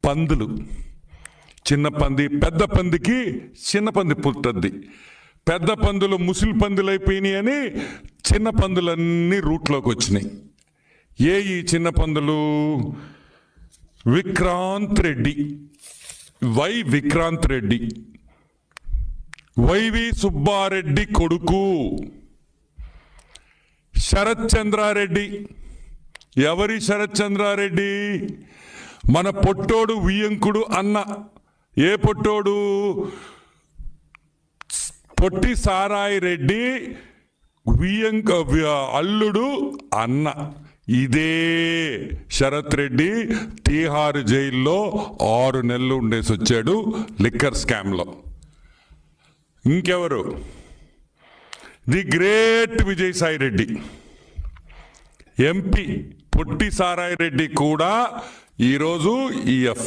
పందులు, చిన్న పంది, పెద్ద పందికి చిన్న పంది పుట్టద్ది. పెద్ద పందులు ముసిలి పందులు అయిపోయినాయి అని చిన్న పందులన్నీ రూట్లోకి వచ్చినాయి. ఈ చిన్న పందులు? విక్రాంత్ రెడ్డి, విక్రాంత్ రెడ్డి, వైవి సుబ్బారెడ్డి కొడుకు శరత్ చంద్రారెడ్డి. ఎవరి శరత్ చంద్రారెడ్డి? మన పొట్టోడు వియంకుడు అన్న. ఏ పొట్టోడు? పొట్టి సారాయి రెడ్డి అల్లుడు అన్న. ఇదే శరత్ రెడ్డి తీహార్ జైల్లో 6 నెలలు ఉండేసి వచ్చాడు లిక్కర్ స్కామ్లో. ఇంకెవరు? The great Vijayasai Reddy, MP. పొట్టి సారాయి రెడ్డి కూడా ఈరోజు ఈ